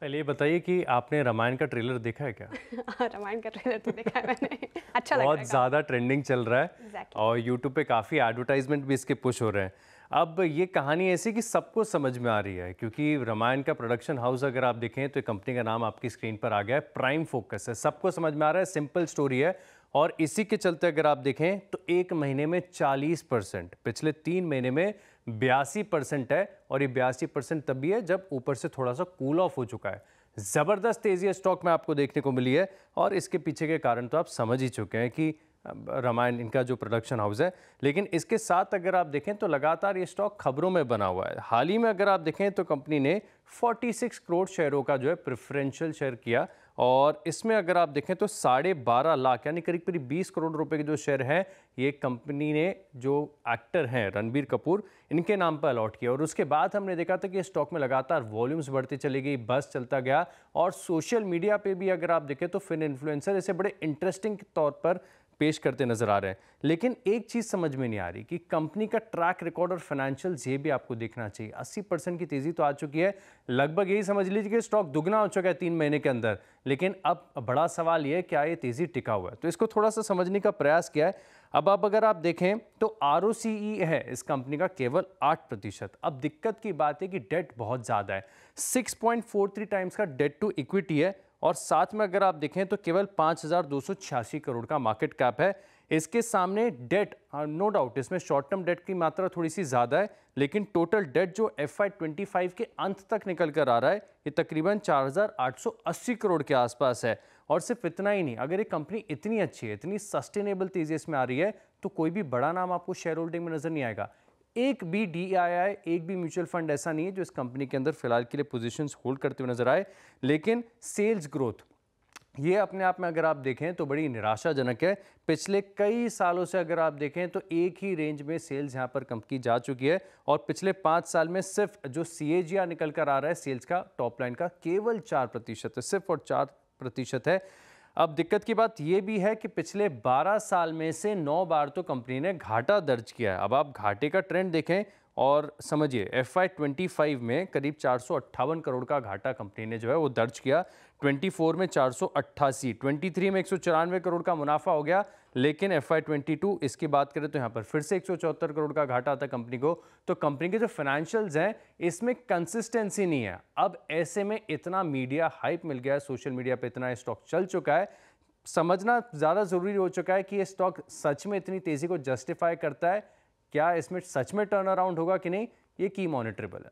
पहले ये बताइए कि आपने रामायण का ट्रेलर देखा है क्या? हाँ, रामायण का ट्रेलर तो देखा है मैंने। अच्छा लग रहा है बहुत काफ़ी। ज़्यादा ट्रेंडिंग चल रहा है एग्ज़ैक्टली। और यूट्यूब पे काफ़ी एडवर्टाइजमेंट भी इसके पुश हो रहे हैं। अब ये कहानी ऐसी कि सबको समझ में आ रही है क्योंकि रामायण का प्रोडक्शन हाउस अगर आप देखें तो कंपनी का नाम आपकी स्क्रीन पर आ गया है, प्राइम फोकस है। सबको समझ में आ रहा है, सिंपल स्टोरी है और इसी के चलते अगर आप देखें तो एक महीने में 40%, पिछले 3 महीने में 82% है और ये 82% तब भी है जब ऊपर से थोड़ा सा कूल ऑफ हो चुका है। जबरदस्त तेजी स्टॉक में आपको देखने को मिली है और इसके पीछे के कारण तो आप समझ ही चुके हैं कि रामायण इनका जो प्रोडक्शन हाउस है। लेकिन इसके साथ अगर आप देखें तो लगातार ये स्टॉक खबरों में बना हुआ है। हाल ही में अगर आप देखें तो कंपनी ने 46 करोड़ शेयरों का जो है प्रेफरेंशियल शेयर किया और इसमें अगर आप देखें तो 12.5 लाख यानी करीब करीब 20 करोड़ रुपए के जो शेयर हैं ये कंपनी ने जो एक्टर हैं रणबीर कपूर इनके नाम पर अलॉट किया। और उसके बाद हमने देखा था कि स्टॉक में लगातार वॉल्यूम्स बढ़ती चली गई, बस चलता गया और सोशल मीडिया पे भी अगर आप देखें तो फिन इन्फ्लुएंसर इसे बड़े इंटरेस्टिंग तौर पर पेश करते नजर आ रहे हैं। लेकिन एक चीज समझ में नहीं आ रही कि कंपनी का ट्रैक रिकॉर्ड और फाइनेंशियल्स ये भी आपको देखना चाहिए। 80% की तेजी तो आ चुकी है, लगभग यही समझ लीजिए कि स्टॉक दुगना हो चुका है 3 महीने के अंदर। लेकिन अब बड़ा सवाल ये है क्या ये तेजी टिका हुआ है, तो इसको थोड़ा सा समझने का प्रयास किया है। अब आप अगर आप देखें तो ROCE है इस कंपनी का केवल 8%। अब दिक्कत की बात है कि डेट बहुत ज्यादा है, 6.43 टाइम्स का डेट टू इक्विटी है और साथ में अगर आप देखें तो केवल 5,286 करोड़ का मार्केट कैप है। इसके सामने डेट, नो डाउट इसमें शॉर्ट टर्म डेट की मात्रा थोड़ी सी ज्यादा है, लेकिन टोटल डेट जो FY25 के अंत तक निकल कर आ रहा है ये तकरीबन 4,880 करोड़ के आसपास है। और सिर्फ इतना ही नहीं, अगर ये कंपनी इतनी अच्छी है, इतनी सस्टेनेबल तेजी इसमें आ रही है तो कोई भी बड़ा नाम आपको शेयर होल्डिंग में नजर नहीं आएगा। एक भी DII, एक भी म्यूचुअल फंड ऐसा नहीं है जो इस कंपनी के अंदर फिलहाल के लिए पोजीशंस होल्ड करते हुए नजर आए। लेकिन सेल्स ग्रोथ ये अपने आप में अगर आप देखें तो बड़ी निराशाजनक है। पिछले कई सालों से अगर आप देखें तो एक ही रेंज में सेल्स यहां पर कंपनी जा चुकी है और पिछले 5 साल में सिर्फ जो CAGR निकल कर आ रहा है सेल्स का टॉप लाइन का केवल 4% है, सिर्फ और 4% है। अब दिक्कत की बात यह भी है कि पिछले 12 साल में से 9 बार तो कंपनी ने घाटा दर्ज किया है। अब आप घाटे का ट्रेंड देखें और समझिए FY25 में करीब 458 करोड़ का घाटा कंपनी ने जो है वो दर्ज किया, 24 में 488, 23 में 194 करोड़ का मुनाफा हो गया। लेकिन FY22 इसकी बात करें तो यहाँ पर फिर से 174 करोड़ का घाटा आता कंपनी को। तो कंपनी के जो फाइनेंशियल्स हैं इसमें कंसिस्टेंसी नहीं है। अब ऐसे में इतना मीडिया हाइप मिल गया है, सोशल मीडिया पे इतना स्टॉक चल चुका है, समझना ज़्यादा ज़रूरी हो चुका है कि ये स्टॉक सच में इतनी तेज़ी को जस्टिफाई करता है, क्या इसमें सच में टर्न अराउंड होगा कि नहीं, ये की मॉनिटरेबल है।